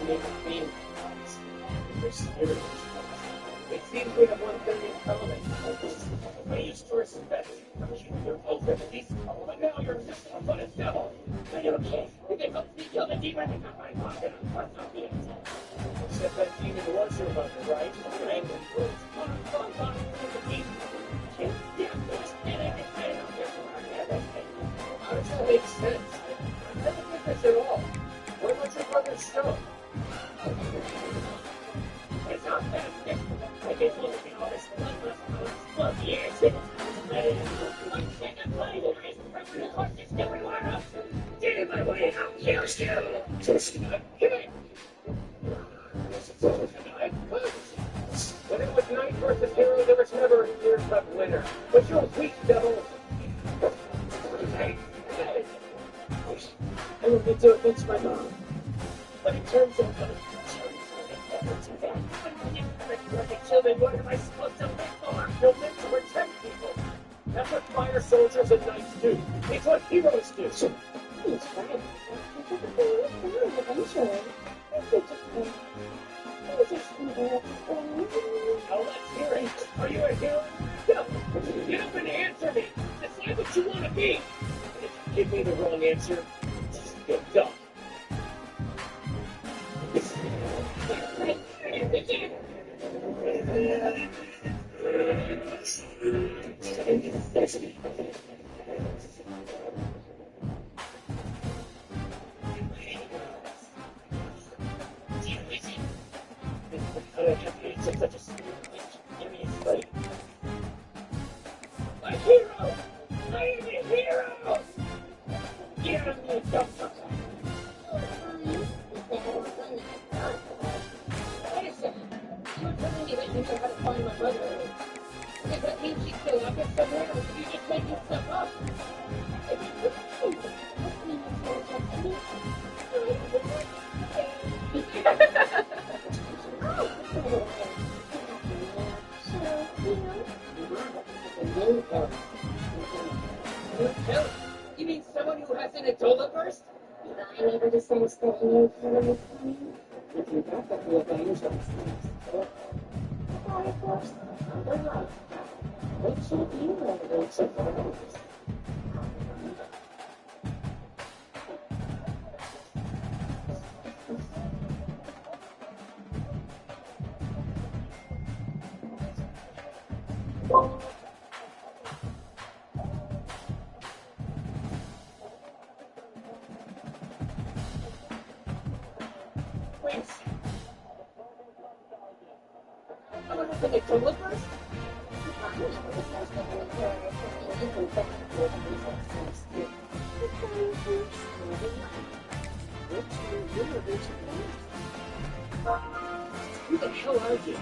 It seems we have one thing in common. I used to respect your ultimates, but now you're just a but a devil. And you're okay. They helped me kill the demon and got my pocket on parts of it. Except that demon was your mother, right? Your angry words. One of the bodies of the demon. Can't stand this. And everything out there for everything. How does that make sense? I never did this at all. Where was your brother's show? It's not that. I just want to be honest. Look, yes. One second play tonight. I'm going to cost this everyone up. Get in my way, I'll kill you. Just come in. When it was night versus hero, there was never a clear-cut winner. But you're weak, devil. I will get to avenge my mom. But in terms of children, what am I supposed to live for? You'll live to protect people. That's what fire soldiers and knights do. It's what heroes do. He's right. Eventually. Now let's hear it. Are you a hero? No. Get up and answer me. Decide what you want to be. And if you give me the wrong answer, just get dumb. A hero! I am a hero! Get on me, dumb. Wait a second. You're telling me that you know how to find my mother. Does that mean she's still out there somewhere, or are you just making stuff up? You mean someone who has an Ebola burst? I never to sense that new killer was coming. You can definitely avenge those things. Or, of course, other life. Which should you ready to follow? Wait. Someone with an Ebola burst? Who the hell are you?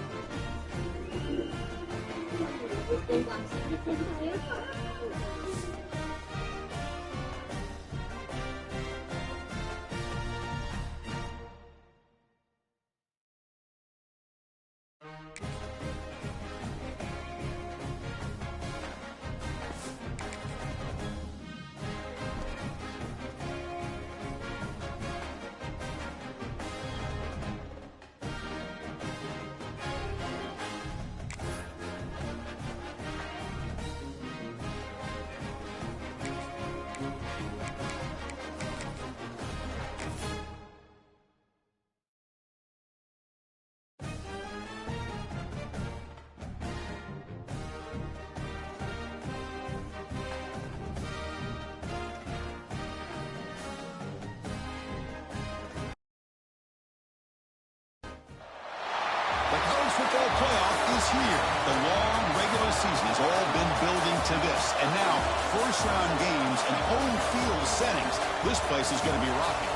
Football playoff is here. The long regular season has all been building to this. And now, first-round games and home field settings. This place is going to be rocking.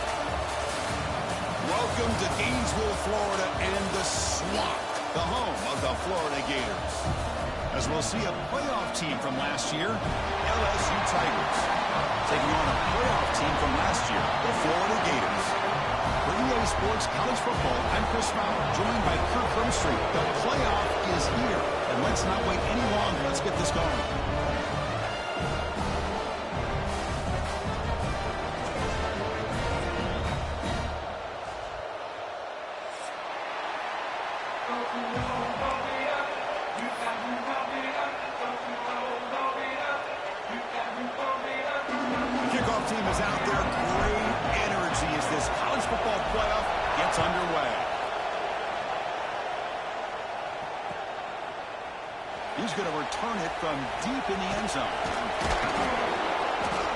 Welcome to Gainesville, Florida, and the Swamp, the home of the Florida Gators. As we'll see a playoff team from last year, LSU Tigers, taking on a playoff team from last year, the Florida Gators. For EA Sports College Football, I'm Chris Fowler, joined by Kirk Crumstreet. The playoff is here, and let's not wait any longer. Let's get this going. Kickoff team is out there. Great energy as this college football playoff gets underway. He's going to return it from deep in the end zone.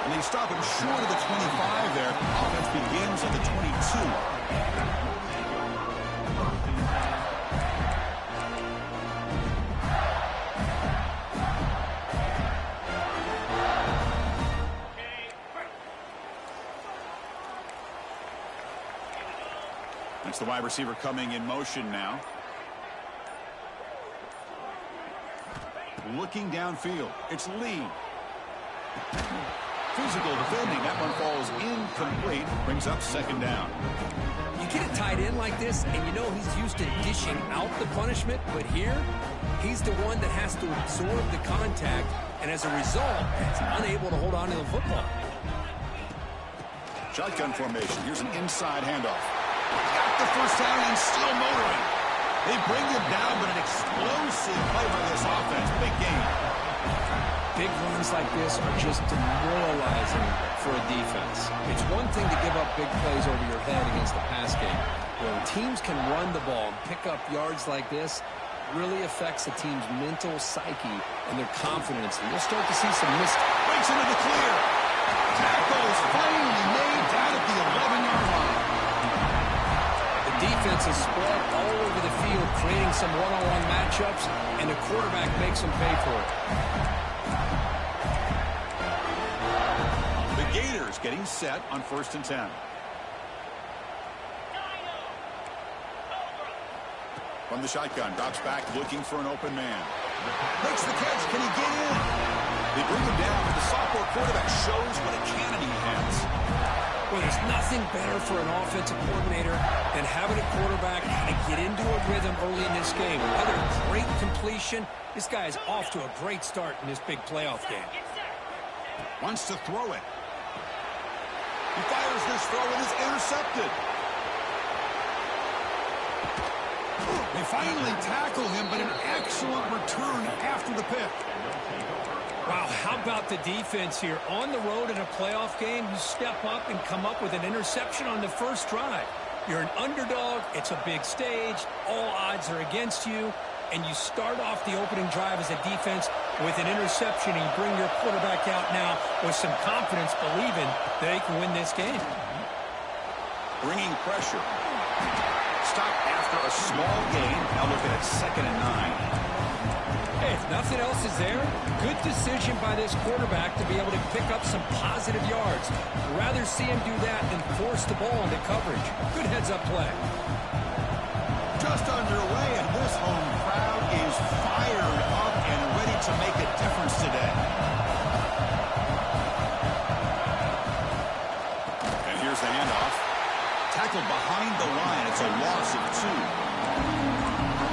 And they stop him short of the 25 there. Offense begins at the 22. That's the wide receiver coming in motion now. Looking downfield. It's Lee. Physical defending. That one falls incomplete. Brings up second down. You get a tight end like this, and you know he's used to dishing out the punishment, but here, he's the one that has to absorb the contact, and as a result, is unable to hold on to the football. Shotgun formation. Here's an inside handoff. Got the first down and still motoring. They bring him down, but an explosive play by this offense. Big game. Big runs like this are just demoralizing for a defense. It's one thing to give up big plays over your head against the pass game. When teams can run the ball and pick up yards like this, really affects a team's mental psyche and their confidence. And you'll start to see some missed. Breaks into the clear. Tackle is finally made down at the 11-yard line. Defense is spread all over the field, creating some one-on-one matchups, and the quarterback makes them pay for it. The Gators getting set on 1st and 10. From the shotgun, drops back, looking for an open man. Makes the catch. Can he get in? They bring him down, but the sophomore quarterback shows what a cannon he has. Well, there's nothing better for an offensive coordinator than having a quarterback kind of get into a rhythm early in this game. Another great completion. This guy is off to a great start in this big playoff game. Wants to throw it. He fires this throw and is intercepted. They finally tackle him, but an excellent return after the pick. Wow, how about the defense here? On the road in a playoff game, you step up and come up with an interception on the first drive. You're an underdog. It's a big stage. All odds are against you. And you start off the opening drive as a defense with an interception, and you bring your quarterback out now with some confidence, believing that they can win this game. Bringing pressure. Stop after a small gain. Now looking at 2nd and 9. Hey, if nothing else is there, good decision by this quarterback to be able to pick up some positive yards. I'd rather see him do that than force the ball into coverage. Good heads-up play. Just underway, and this home crowd is fired up and ready to make a difference today. And here's the handoff. Tackled behind the line. It's a loss of 2.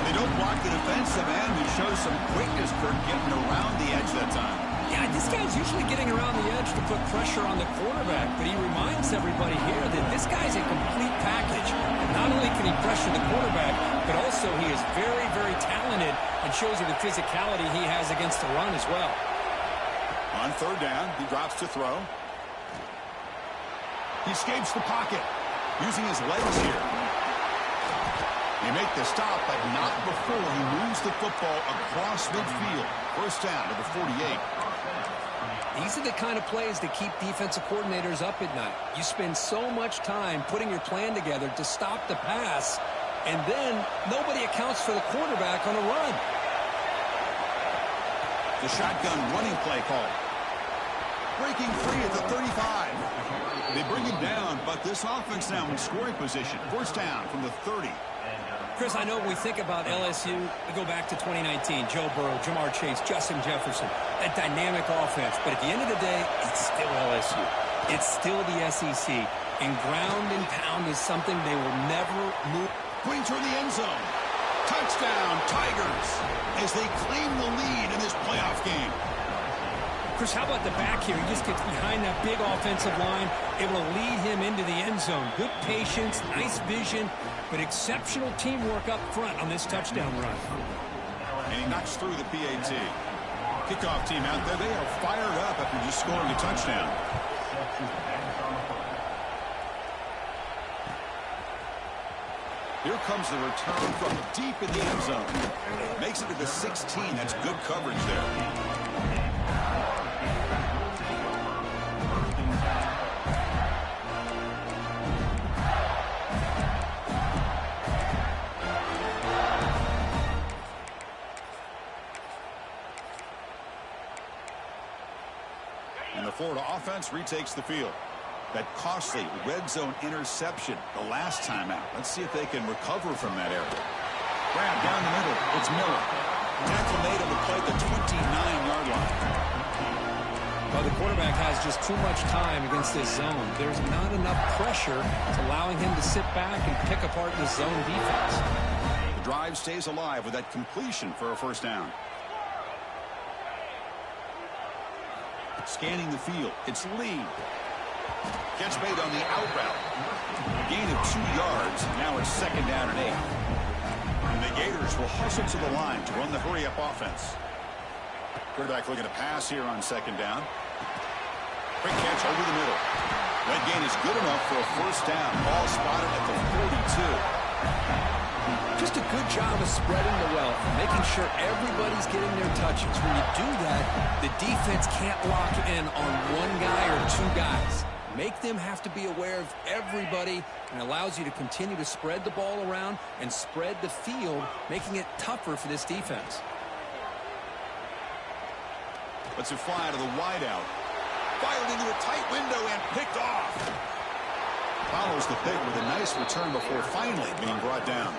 They don't block the defensive end, who shows some quickness for getting around the edge that time. Yeah, this guy's usually getting around the edge to put pressure on the quarterback, but he reminds everybody here that this guy's a complete package. Not only can he pressure the quarterback, but also he is very, very talented and shows you the physicality he has against the run as well. On 3rd down, he drops to throw. He escapes the pocket, using his legs here. They make the stop, but not before he moves the football across midfield. 1st down to the 48. These are the kind of plays that keep defensive coordinators up at night. You spend so much time putting your plan together to stop the pass, and then nobody accounts for the quarterback on a run. The shotgun running play call. Breaking free at the 35. They bring him down, but this offense now in scoring position. 1st down from the 30. Chris, I know when we think about LSU, we go back to 2019, Joe Burrow, Jamar Chase, Justin Jefferson, that dynamic offense. But at the end of the day, it's still LSU. It's still the SEC. And ground and pound is something they will never move. Going toward the end zone. Touchdown, Tigers, as they claim the lead in this playoff game. Chris, how about the back here? He just gets behind that big offensive line, able to lead him into the end zone. Good patience, nice vision, but exceptional teamwork up front on this touchdown run. And he knocks through the PAT. Kickoff team out there, they are fired up after just scoring a touchdown. Here comes the return from deep in the end zone. Makes it to the 16. That's good coverage there. And the Florida offense retakes the field. That costly red zone interception the last time out. Let's see if they can recover from that error. Grab down the middle. It's Miller. Tackle made on the play at the 29-yard line. Well, the quarterback has just too much time against this zone. There's not enough pressure. It's allowing him to sit back and pick apart the zone defense. The drive stays alive with that completion for a first down. Scanning the field. It's Lee. Catch made on the out route. Gain of 2 yards. Now it's 2nd down and 8. And the Gators will hustle to the line to run the hurry-up offense. Quarterback looking to pass here on 2nd down. Quick catch over the middle. That gain is good enough for a first down. Ball spotted at the 42. Just a good job of spreading the wealth, making sure everybody's getting their touches. When you do that, the defense can't lock in on one guy or 2 guys. Make them have to be aware of everybody, and allows you to continue to spread the ball around and spread the field, making it tougher for this defense. Let's it fly to the wideout. Fired into a tight window and picked off. Follows the pick with a nice return before finally being brought down.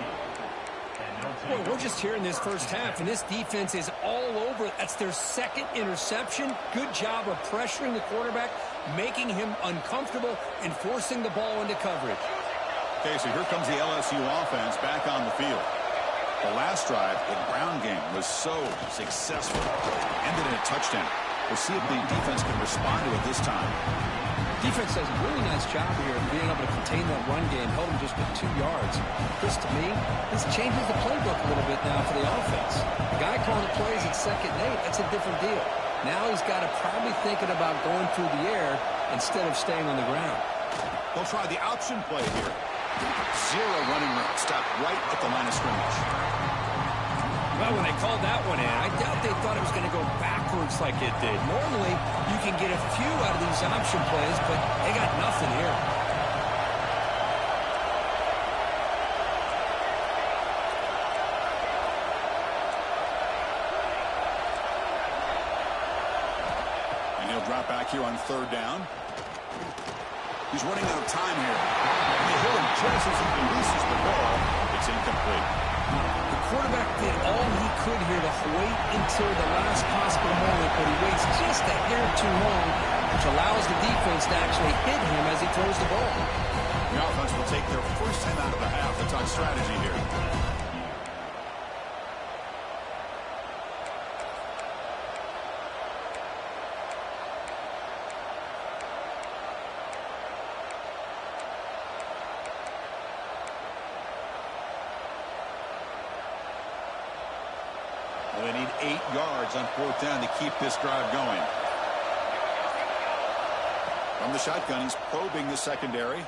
Boy, we're just here in this first half, and this defense is all over. That's their 2nd interception. Good job of pressuring the quarterback, making him uncomfortable, and forcing the ball into coverage. Okay, so here comes the LSU offense back on the field. The last drive, the ground game, was so successful. Ended in a touchdown. We'll see if the defense can respond to it this time. Defense does a really nice job here of being able to contain that run game, held him just with 2 yards. Chris, to me, this changes the playbook a little bit now for the offense. The guy calling the plays at 2nd and 8, that's a different deal. Now he's got to probably thinking about going through the air instead of staying on the ground. They'll try the option play here. 0 running room. Stopped right at the line of scrimmage. Well, when they called that one in, I doubt they thought it was going to go backwards like it did. Normally, you can get a few out of these option plays, but they got nothing here. And he'll drop back here on 3rd down. He's running out of time here. And the hill just as he releases the ball, it's incomplete. The quarterback did all he could here to wait until the last possible moment, but he waits just a hair too long, which allows the defense to actually hit him as he throws the ball. The offense will take their first time out of the half to talk strategy here. Well, they need 8 yards on 4th down to keep this drive going. From the shotgun, he's probing the secondary.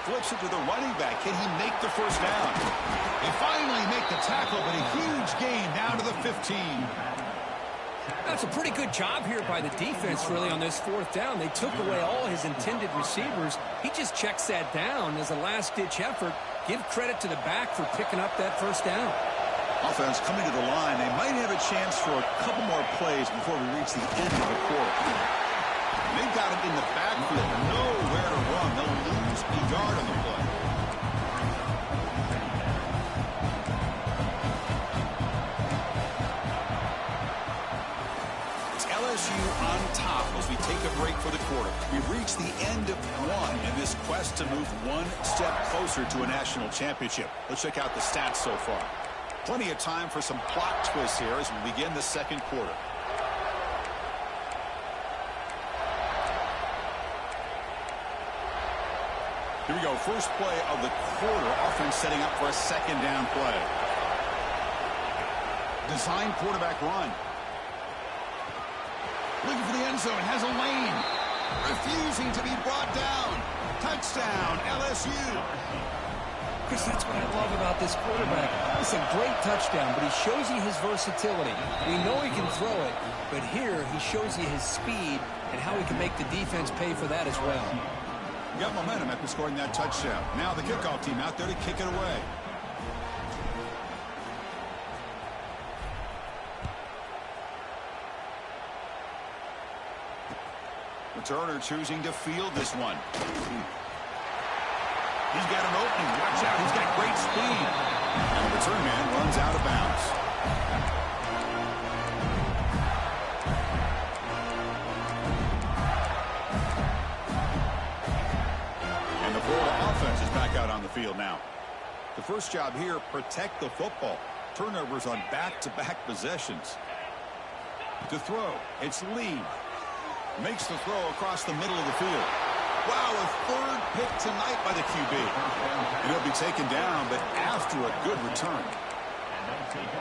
Flips it to the running back. Can he make the first down? They finally make the tackle, but a huge gain down to the 15. That's a pretty good job here by the defense, really, on this 4th down. They took away all his intended receivers. He just checks that down as a last-ditch effort. Give credit to the back for picking up that first down. Offense coming to the line. They might have a chance for a couple more plays before we reach the end of the quarter. They've got him in the backfield. Nowhere to run. They'll lose a yard on the play. It's LSU on top as we take a break for the quarter. We've reached the end of 1 in this quest to move 1 step closer to a national championship. Let's check out the stats so far. Plenty of time for some plot twists here as we begin the 2nd quarter. first play of the quarter. Offense setting up for a second down play. Design quarterback run. Looking for the end zone. Has a lane. Refusing to be brought down. Touchdown, LSU. Chris, that's what I love about this quarterback. It's a great touchdown, but he shows you his versatility. We know he can throw it, but here he shows you his speed and how he can make the defense pay for that as well. Got momentum after scoring that touchdown. Now the kickoff team out there to kick it away. Returner choosing to field this one. He's got an opening. Watch out. He's got great speed. And the return man runs out of bounds. And the Florida offense is back out on the field now. The first job here, protect the football. Turnovers on back-to-back possessions. To throw, it's Lee. Makes the throw across the middle of the field. Wow, a third pick tonight by the QB. And he'll be taken down, but after a good return.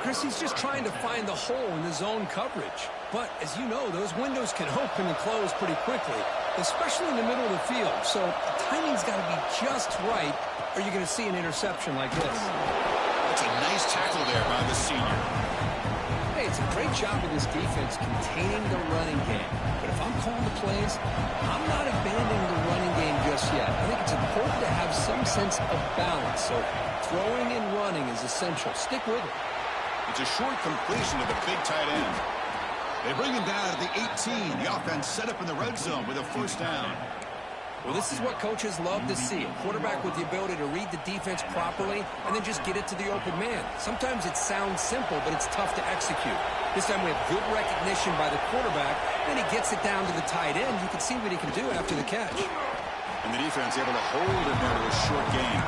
Chris, he's just trying to find the hole in the zone coverage. But, as you know, those windows can open and close pretty quickly, especially in the middle of the field. So the timing's got to be just right, or you're going to see an interception like this. That's a nice tackle there by the senior. Hey, it's a great job of this defense containing the running game. But if I'm calling the plays, I'm not abandoning the running game just yet. I think it's important to have some sense of balance. So throwing and running is essential. Stick with it. It's a short completion to the big tight end. They bring him down at the 18. The offense set up in the red zone with a first down. Well, this is what coaches love to see. A quarterback with the ability to read the defense properly and then just get it to the open man. Sometimes it sounds simple, but it's tough to execute. This time we have good recognition by the quarterback. Then he gets it down to the tight end. You can see what he can do after the catch. And the defense able to hold him there to a short gain.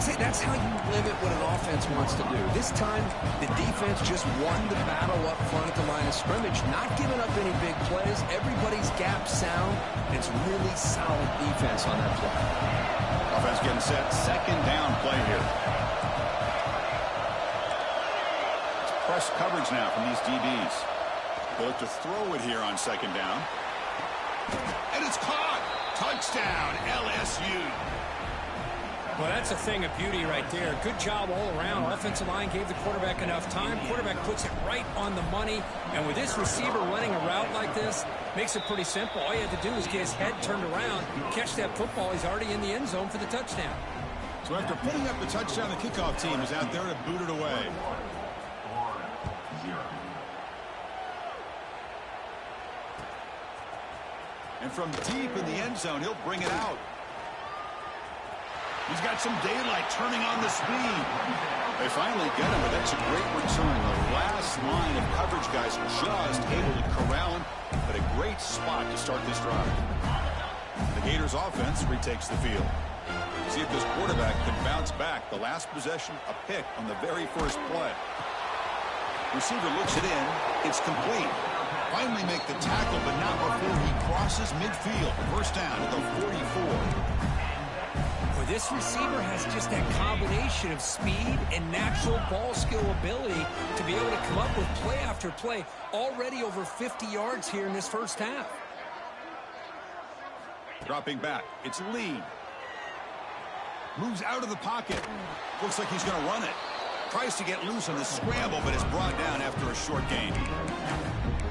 See, that's how you limit what an offense wants to do. This time, the defense just won the battle up front at the line of scrimmage, not giving up any big plays. Everybody's gap sound. It's really solid defense on that play. Offense getting set. Second down play here. It's press coverage now from these DBs. They look to throw it here on second down. And it's caught. Touchdown, LSU. Well, that's a thing of beauty right there. Good job all around. Offensive line gave the quarterback enough time. Quarterback puts it right on the money. And with this receiver running a route like this, makes it pretty simple. All you have to do is get his head turned around, catch that football. He's already in the end zone for the touchdown. So after putting up the touchdown, the kickoff team is out there to boot it away. And from deep in the end zone, he'll bring it out. He's got some daylight turning on the speed. They finally get him, but that's a great return. The last line of coverage guys just able to corral him, but a great spot to start this drive. The Gators offense retakes the field. See if this quarterback can bounce back. The last possession, a pick on the very first play. Receiver looks it in. It's complete. Finally make the tackle, but not before he crosses midfield. First down at the 44. This receiver has just that combination of speed and natural ball skill ability to be able to come up with play after play. Already over 50 yards here in this first half. Dropping back. It's Lee. Moves out of the pocket. Looks like he's going to run it. Tries to get loose on the scramble, but is brought down after a short gain.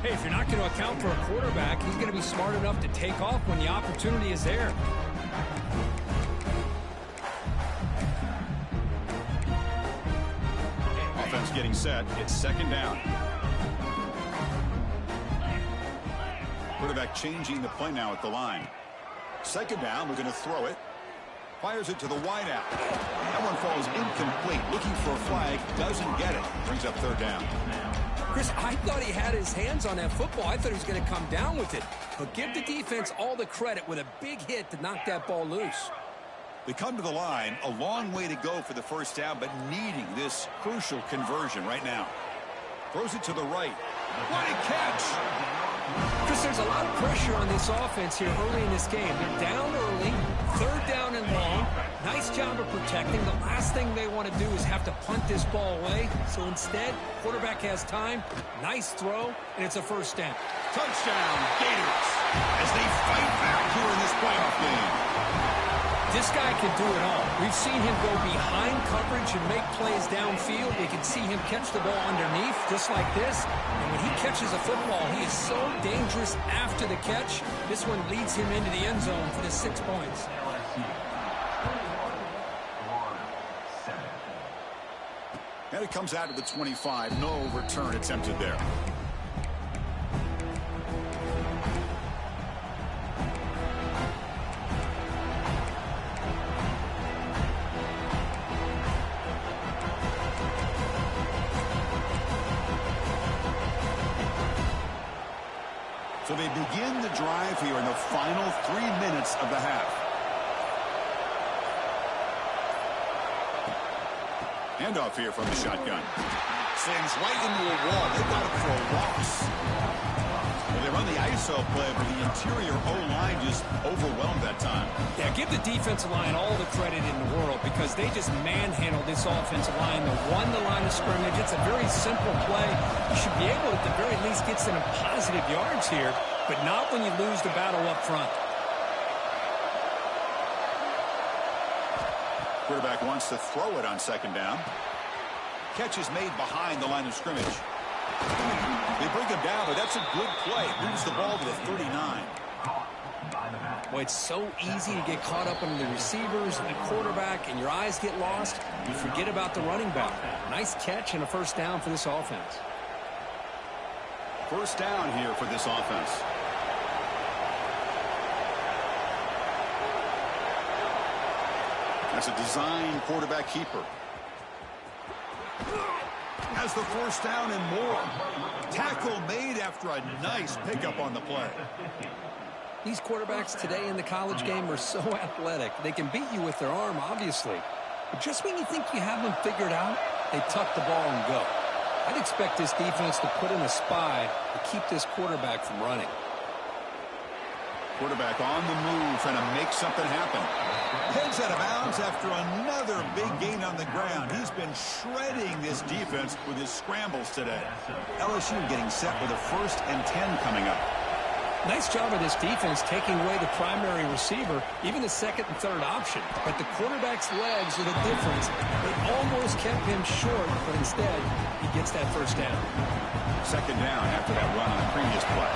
Hey, if you're not going to account for a quarterback, he's going to be smart enough to take off when the opportunity is there. Offense getting set. It's second down. Quarterback changing the play now at the line. Second down, we're going to throw it. Fires it to the wideout. That one falls incomplete. Looking for a flag. Doesn't get it. Brings up third down. Chris, I thought he had his hands on that football. I thought he was going to come down with it. But give the defense all the credit with a big hit to knock that ball loose. They come to the line, a long way to go for the first down, but needing this crucial conversion right now. Throws it to the right. What a catch! Chris, there's a lot of pressure on this offense here early in this game. They're down early, third down and long. Nice job of protecting. The last thing they want to do is have to punt this ball away. So instead, quarterback has time. Nice throw, and it's a first down. Touchdown, Gators, as they fight back here in this playoff game. This guy can do it all. We've seen him go behind coverage and make plays downfield. We can see him catch the ball underneath, just like this. And when he catches a football, he is so dangerous after the catch. This one leads him into the end zone for the 6 points. And it comes out to the 25. No return attempted there. So they begin the drive here in the final 3 minutes of the half. Handoff here from the shotgun. Sends right into a wall. They got it for a loss. Well, they run the ISO play, but the interior O-line just overwhelmed that time. Yeah, give the defensive line all the credit in the world because they just manhandled this offensive line. They won the line of scrimmage. It's a very simple play. You should be able to, at the very least, get some positive yards here, but not when you lose the battle up front. Quarterback wants to throw it on second down. Catch is made behind the line of scrimmage. They bring him down, but that's a good play. Moves the ball to the 39. Boy, it's so easy to get caught up in the receivers and the quarterback, and your eyes get lost. You forget about the running back. Nice catch and a first down for this offense. First down here for this offense. That's a design quarterback keeper. Has the first down and more. Tackle made after a nice pickup on the play. These quarterbacks today in the college game are so athletic. They can beat you with their arm, obviously. But just when you think you have them figured out, they tuck the ball and go. I'd expect this defense to put in a spy to keep this quarterback from running. Quarterback on the move, trying to make something happen. Heads out of bounds after another big gain on the ground. He's been shredding this defense with his scrambles today. LSU getting set with a 1st and 10 coming up. Nice job of this defense taking away the primary receiver, even the second and third option. But the quarterback's legs are the difference. They almost kept him short, but instead, he gets that first down. Second down after that run on the previous play.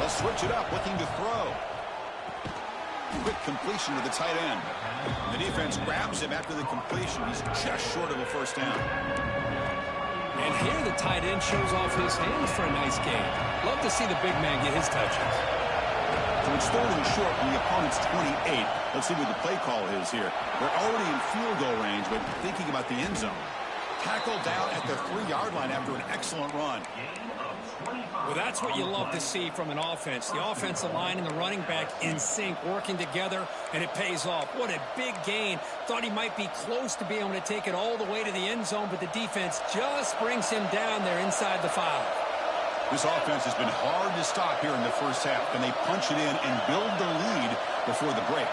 Let's switch it up, looking to throw. Quick completion to the tight end. The defense grabs him after the completion. He's just short of a first down. And here the tight end shows off his hands for a nice gain. Love to see the big man get his touches. So it's 3rd and short from the opponent's 28. Let's see what the play call is here. They're already in field goal range, but thinking about the end zone. Tackled down at the 3-yard line after an excellent run. Well, that's what you love to see from an offense. The offensive line and the running back in sync, working together, and it pays off. What a big gain. Thought he might be close to being able to take it all the way to the end zone, but the defense just brings him down there inside the 5. This offense has been hard to stop here in the first half. Can they punch it in and build the lead before the break?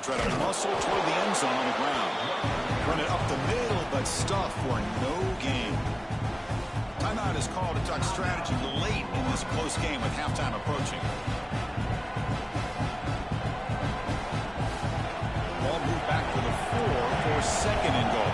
Try to muscle toward the end zone on the ground. Run it up the middle, but stuff for no gain. Timeout is called to talk strategy late in this close game with halftime approaching. Ball moved back to the 4 for 2nd and goal.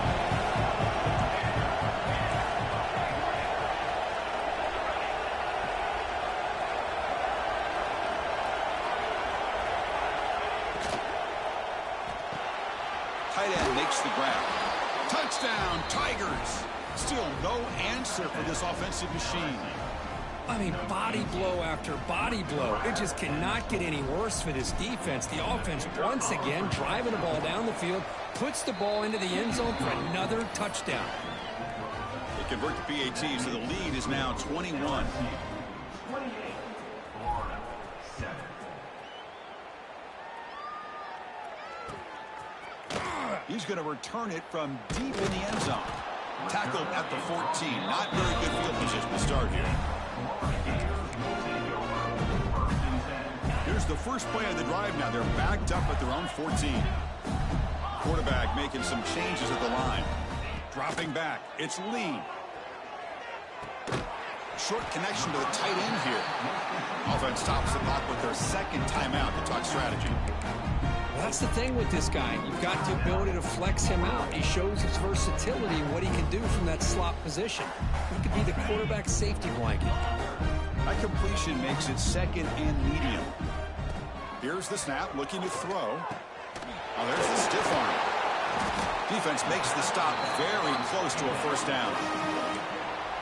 Tight end makes the grab. Touchdown, Tigers. Still no answer for this offensive machine. I mean, body blow after body blow. It just cannot get any worse for this defense. The offense, once again, driving the ball down the field, puts the ball into the end zone for another touchdown. They convert to PAT, so the lead is now 21. He's going to return it from deep in the end zone. Tackled at the 14. Not very good field position to start here. Here's the first play of the drive now. They're backed up at their own 14. Quarterback making some changes at the line. Dropping back. It's Lee. Short connection to the tight end here. Offense stops the clock with their second timeout to talk strategy. Well, that's the thing with this guy. You've got the ability to flex him out. He shows his versatility and what he can do from that slot position. He could be the quarterback's safety blanket. That completion makes it second and medium. Here's the snap, looking to throw. Oh, there's the stiff arm. Defense makes the stop very close to a first down.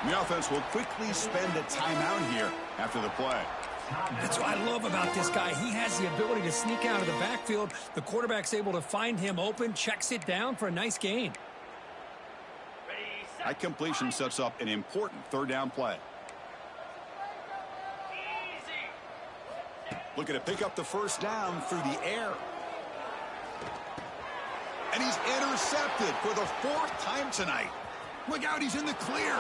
The offense will quickly spend a timeout here after the play. That's what I love about this guy. He has the ability to sneak out of the backfield. The quarterback's able to find him open, checks it down for a nice gain. That completion sets up an important third down play. Looking to pick up the first down through the air. And he's intercepted for the fourth time tonight. Look out, he's in the clear.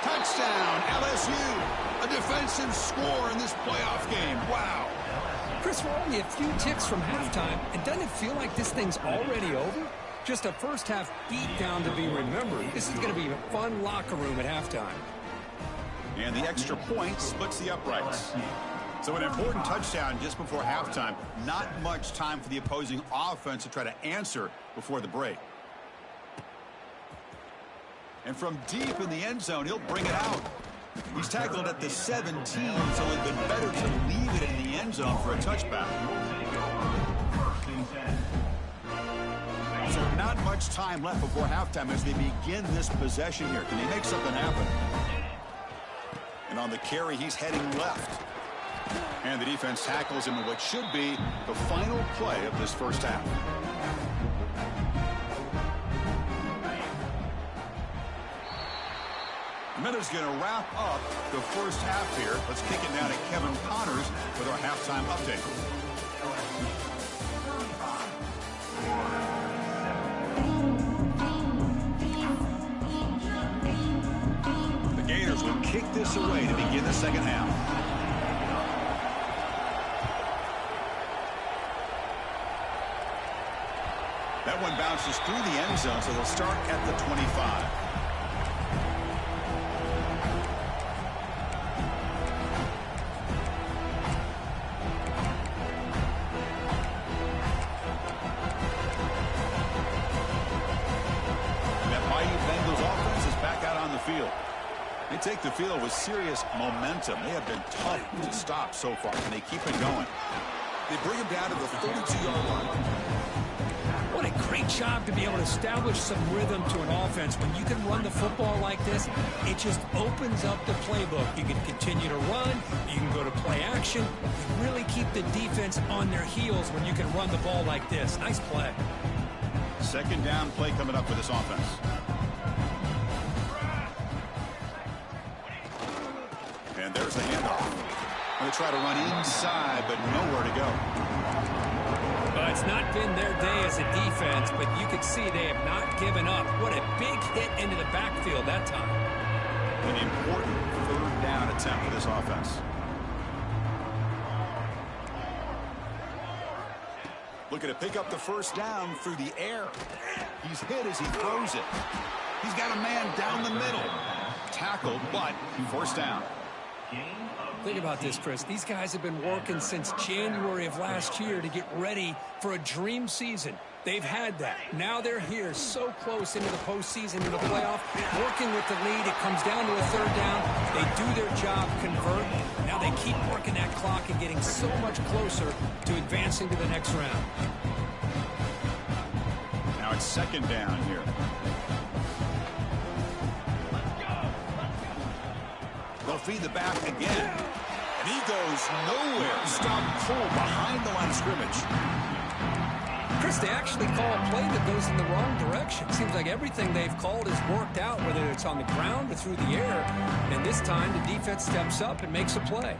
Touchdown, LSU. A defensive score in this playoff game. Wow. Chris, we're only a few ticks from halftime, and doesn't it feel like this thing's already over? Just a first-half beatdown to be remembered. This is going to be a fun locker room at halftime. And the extra point splits the uprights. So an important touchdown just before halftime. Not much time for the opposing offense to try to answer before the break. And from deep in the end zone, he'll bring it out. He's tackled at the 17, so it'd been better to leave it in the end zone for a touchback. So not much time left before halftime as they begin this possession here. Can they make something happen? And on the carry, he's heading left. And the defense tackles him in what should be the final play of this first half. Miller's going to wrap up the first half here. Let's kick it down to Kevin Connors with our halftime update. The Gators will kick this away to begin the second half. That one bounces through the end zone, so they'll start at the 25. They take the field with serious momentum. They have been tough to stop so far, and they keep it going. They bring him down to the 32-yard line. What a great job to be able to establish some rhythm to an offense. When you can run the football like this, it just opens up the playbook. You can continue to run. You can go to play action. You really keep the defense on their heels when you can run the ball like this. Nice play. Second down play coming up for this offense. And there's the handoff. Going to try to run inside, but nowhere to go. Well, it's not been their day as a defense, but you can see they have not given up. What a big hit into the backfield that time. An important third down attempt for this offense. Looking to pick up the first down through the air. He's hit as he throws it. He's got a man down the middle. Tackled, but first down. Think about this, Chris. These guys have been working since January of last year to get ready for a dream season. They've had that. Now they're here so close into the postseason, into the playoff, working with the lead. It comes down to a third down. They do their job, convert. Now they keep working that clock and getting so much closer to advancing to the next round. Now it's second down here. They'll feed the back again. And he goes nowhere. Stop cold behind the line of scrimmage. Chris, they actually call a play that goes in the wrong direction. Seems like everything they've called has worked out, whether it's on the ground or through the air. And this time, the defense steps up and makes a play.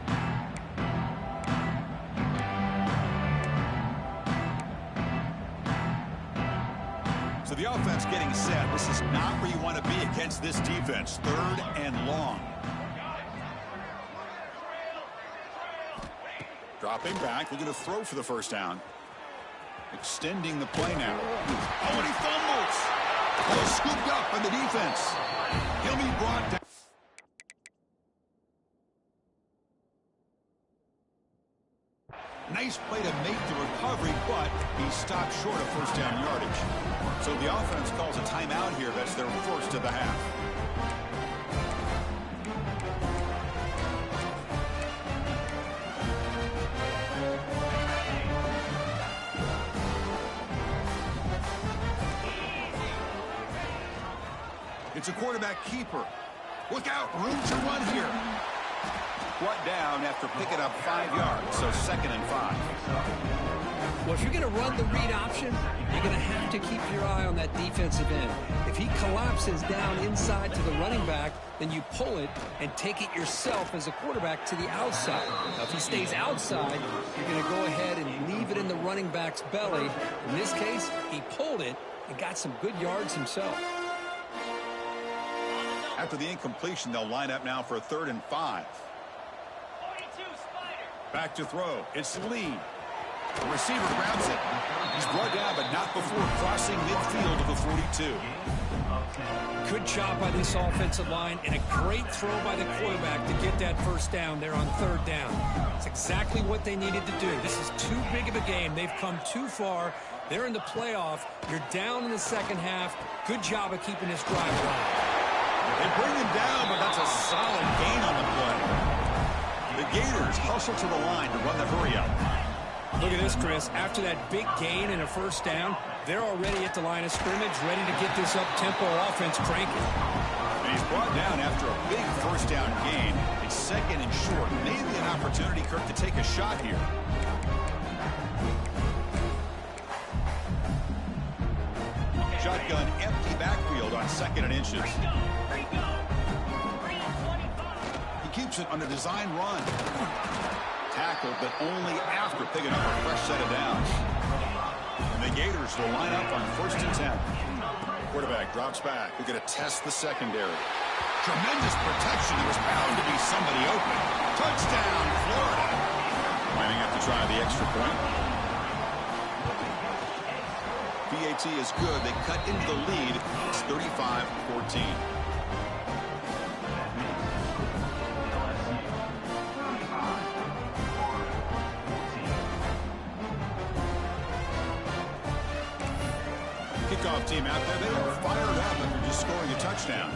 So the offense getting set. This is not where you want to be against this defense. 3rd and long. Dropping back, looking to throw for the first down. Extending the play now. Oh, and he fumbles. Oh, scooped up by the defense. He'll be brought down. Nice play to make the recovery, but he stopped short of first down yardage. So the offense calls a timeout here. That's their first of the half. It's a quarterback keeper. Look out, room to run here. Brought down after picking up 5 yards, so 2nd and 5. Well, if you're going to run the read option, you're going to have to keep your eye on that defensive end. If he collapses down inside to the running back, then you pull it and take it yourself as a quarterback to the outside. Now, if he stays outside, you're going to go ahead and leave it in the running back's belly. In this case, he pulled it and got some good yards himself. After the incompletion, they'll line up now for a 3rd and 5. Back to throw. It's Lee. The receiver grabs it. He's brought down, but not before crossing midfield of the 42. Good job by this offensive line and a great throw by the quarterback to get that first down there on 3rd down. It's exactly what they needed to do. This is too big of a game. They've come too far. They're in the playoff. You're down in the second half. Good job of keeping this drive alive. They bring him down, but that's a solid gain on the play. The Gators hustle to the line to run the hurry up. Look at this, Chris. After that big gain and a first down, they're already at the line of scrimmage, ready to get this up-tempo offense cranking. And he's brought down after a big first down gain. It's 2nd and short. Maybe an opportunity, Kirk, to take a shot here. Shotgun empty backfield on 2nd and inches. He keeps it on a design run. Tackled, but only after picking up a fresh set of downs. And the Gators will line up on 1st and 10. Quarterback drops back. We're going to test the secondary. Tremendous protection. There was bound to be somebody open. Touchdown, Florida. Might have to try the extra point. PAT is good. They cut into the lead. It's 35-14. Kickoff team out there. They are fired up after just scoring a touchdown.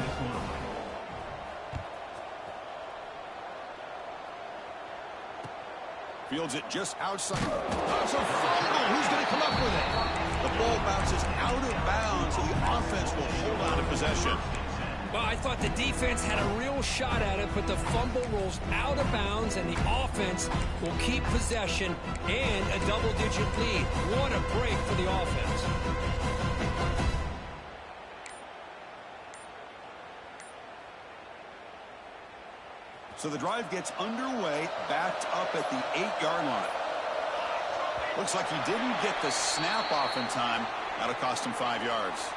Fields it just outside. Oh, it's a fumble. Who's going to come up with it? The ball bounces out of bounds, so the offense will hold on to possession. Well, I thought the defense had a real shot at it, but the fumble rolls out of bounds, and the offense will keep possession and a double-digit lead. What a break for the offense. So the drive gets underway, backed up at the 8-yard line. Looks like he didn't get the snap off in time. That'll cost him 5 yards.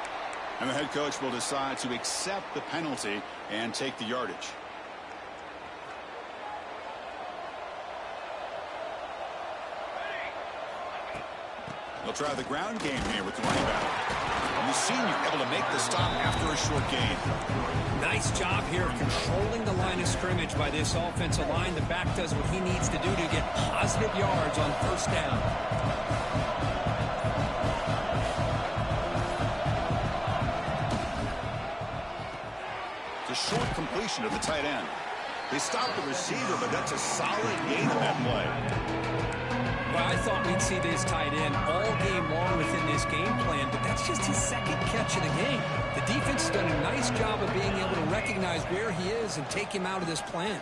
And the head coach will decide to accept the penalty and take the yardage. They'll try the ground game here with the running back. And the senior able to make the stop after a short gain. Nice job here of controlling the line of scrimmage by this offensive line. The back does what he needs to do to get positive yards on first down. It's a short completion of the tight end. They stopped the receiver, but that's a solid gain on that play. Well, I thought we'd see this tight end all game long within this game plan, but that's just his second catch of the game. The defense has done a nice job of being able to recognize where he is and take him out of this plan.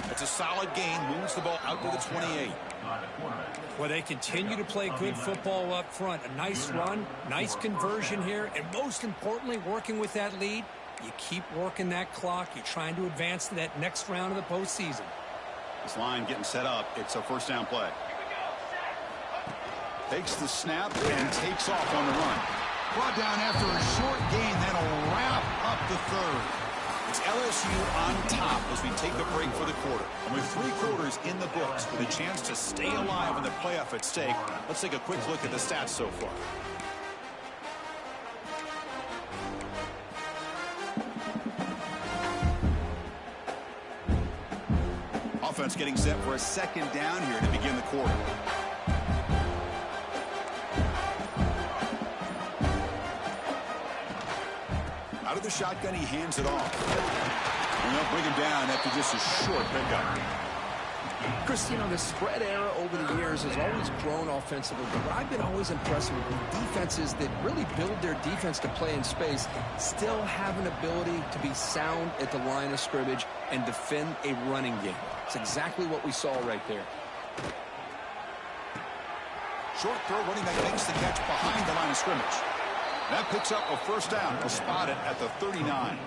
It's a solid gain, moves the ball out to the 28. Well, they continue to play good football up front. A nice run, nice conversion here, and most importantly, working with that lead, you keep working that clock. You're trying to advance to that next round of the postseason. This line getting set up. It's a first down play. Takes the snap and takes off on the run. Brought down after a short gain. That'll wrap up the third. It's LSU on top as we take a break for the quarter. And with 3 quarters in the books with a chance to stay alive in the playoff at stake, let's take a quick look at the stats so far. Offense getting set for a second down here to begin the quarter. Out of the shotgun, he hands it off. And they'll bring him down after just a short pickup. Chris, you know, the spread era over the years has always grown offensively, but what I've been always impressed with defenses that really build their defense to play in space still have an ability to be sound at the line of scrimmage and defend a running game. It's exactly what we saw right there. Short throw, running back makes the catch behind the line of scrimmage. That picks up a first down. We'll spot it at the 39.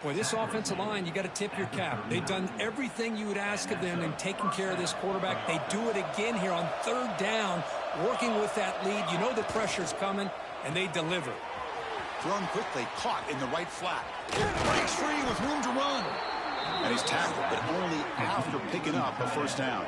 Boy, this offensive line, you got to tip your cap. They've done everything you would ask of them in taking care of this quarterback. They do it again here on 3rd down, working with that lead. You know the pressure's coming, and they deliver. Thrown quickly, caught in the right flat. Breaks free with room to run. And he's tackled, but only after picking up a first down.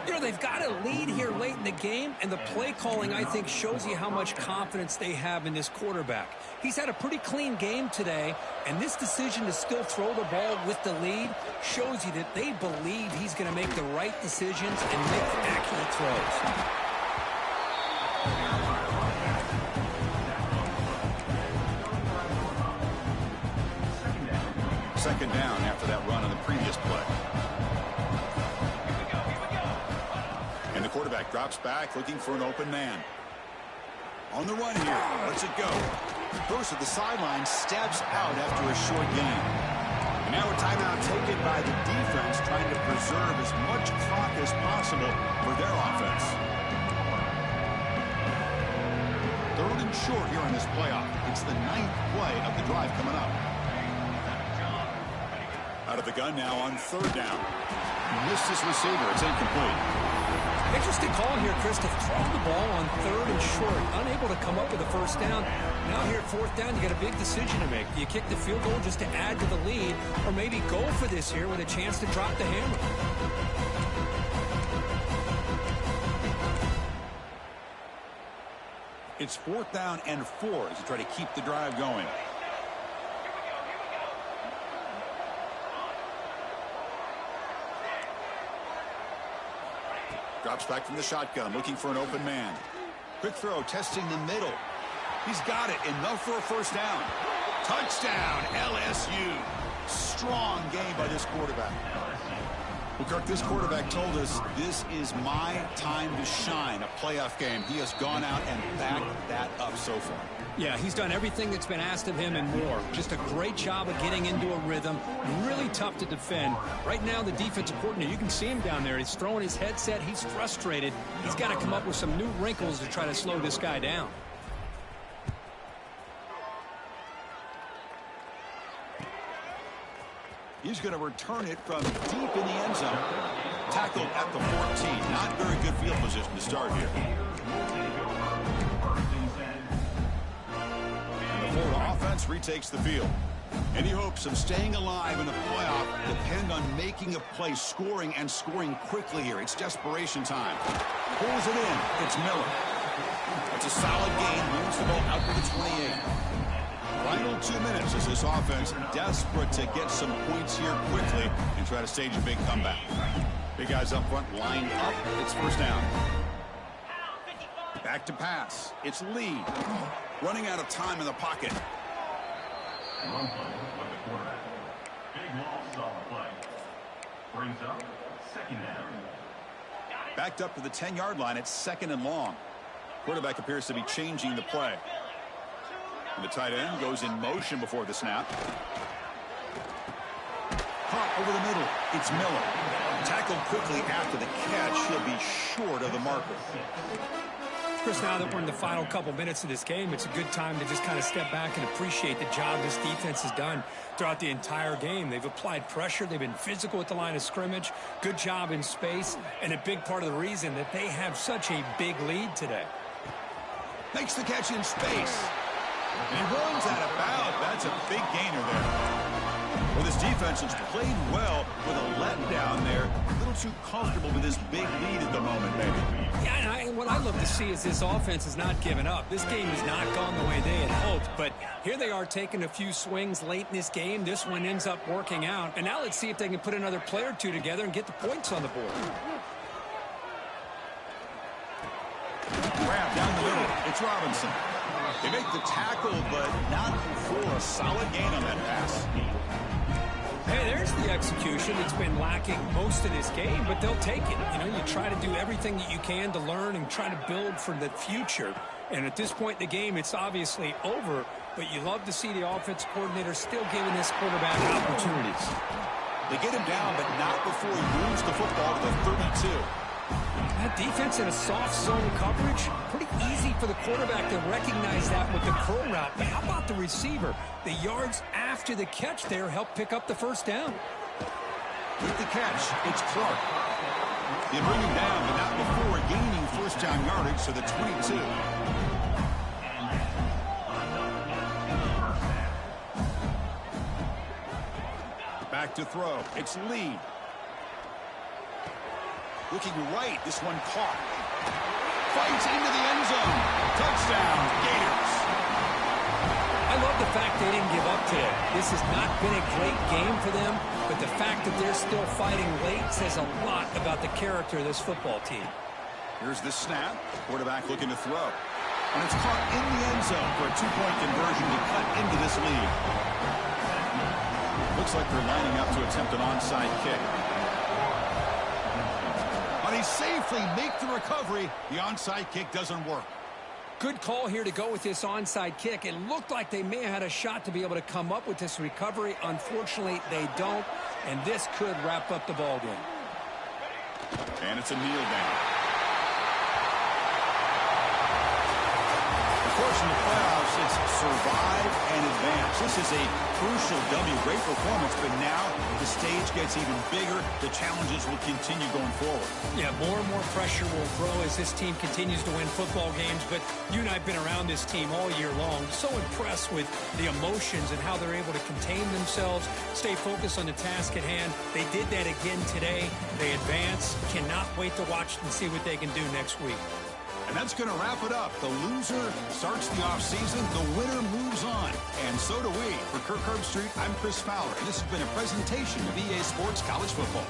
You know, they've got a lead here late in the game, and the play calling, I think, shows you how much confidence they have in this quarterback. He's had a pretty clean game today, and this decision to still throw the ball with the lead shows you that they believe he's going to make the right decisions and make accurate throws. Second down after that run on the previous play. And the quarterback drops back looking for an open man. On the run here. Lets it go. Goes to the sideline, steps out after a short gain. And now a timeout taken by the defense trying to preserve as much clock as possible for their offense. 3rd and short here in this playoff. It's the 9th play of the drive coming up. Out of the gun now on 3rd down. Missed his receiver. It's incomplete. Interesting call here, Chris, to throw the ball on 3rd and short. Unable to come up with a first down. Now here at 4th down, you got a big decision to make. Do you kick the field goal just to add to the lead, or maybe go for this here with a chance to drop the hammer? It's 4th down and 4 as you try to keep the drive going. Drops back from the shotgun, looking for an open man. Quick throw, testing the middle. He's got it, enough for a first down. Touchdown, LSU. Strong game by this quarterback. Well, Kirk, this quarterback told us this is my time to shine, a playoff game. He has gone out and backed that up so far. Yeah, he's done everything that's been asked of him and more. Just a great job of getting into a rhythm. Really tough to defend. Right now, the defensive coordinator, you can see him down there. He's throwing his headset. He's frustrated. He's got to come up with some new wrinkles to try to slow this guy down. He's going to return it from deep in the end zone. Tackled at the 14. Not very good field position to start here. And the Florida offense retakes the field. Any hopes of staying alive in the playoff depend on making a play, scoring, and scoring quickly here. It's desperation time. Pulls it in. It's Miller. It's a solid gain. Moves the ball out to the 28. Final 2 minutes as this offense desperate to get some points here quickly and try to stage a big comeback. Big guys up front lined up. It's first down. Back to pass. It's Lee. Running out of time in the pocket. One play with the quarterback. Big loss on the play. Brings up second down. Backed up to the 10-yard line. It's 2nd and long. Quarterback appears to be changing the play. And the tight end goes in motion before the snap. Caught over the middle. It's Miller. Tackled quickly after the catch. He'll be short of the marker. Chris, now that we're in the final couple minutes of this game, it's a good time to just kind of step back and appreciate the job this defense has done throughout the entire game. They've applied pressure. They've been physical at the line of scrimmage. Good job in space, and a big part of the reason that they have such a big lead today. Makes the catch in space. And he runs out of bounds. That's a big gainer there. Well, this defense has played well with a letdown there. A little too comfortable with this big lead at the moment, maybe. Yeah, and what I love to see is this offense is not giving up. This game has not gone the way they had hoped, but here they are taking a few swings late in this game. This one ends up working out, and now let's see if they can put another play or two together and get the points on the board. Grab down the middle. It's Robinson. They make the tackle, but not before a solid gain on that pass. Hey, there's the execution. It's been lacking most of this game, but they'll take it. You know, you try to do everything that you can to learn and try to build for the future. And at this point in the game, it's obviously over, but you love to see the offense coordinator still giving this quarterback opportunities. They get him down, but not before he moves the football to the 32. That defense in a soft zone coverage, pretty easy for the quarterback to recognize that with the curl route. But how about the receiver? The yards after the catch there help pick up the first down. With the catch, it's Clark. They bring him down, but not before gaining first down yardage to the 22. Back to throw. It's Lee. Looking right, this one caught. Fights into the end zone. Touchdown, Gators. I love the fact they didn't give up today. This has not been a great game for them, but the fact that they're still fighting late says a lot about the character of this football team. Here's the snap. Quarterback looking to throw. And it's caught in the end zone for a two-point conversion to cut into this lead. Looks like they're lining up to attempt an onside kick. They safely make the recovery. The onside kick doesn't work. Good call here to go with this onside kick. It looked like they may have had a shot to be able to come up with this recovery. Unfortunately, they don't, and this could wrap up the ball game. And it's a kneel down. Of course, in the playoffs, it's survive and advance. This is a crucial W. Great performance, but now the stage gets even bigger. The challenges will continue going forward. Yeah, more and more pressure will grow as this team continues to win football games, but you and I have been around this team all year long. So impressed with the emotions and how they're able to contain themselves, stay focused on the task at hand. They did that again today. They advance. Cannot wait to watch and see what they can do next week. And that's going to wrap it up. The loser starts the offseason. The winner moves on. And so do we. For Kirk Herbstreit, I'm Chris Fowler. And this has been a presentation of EA Sports College Football.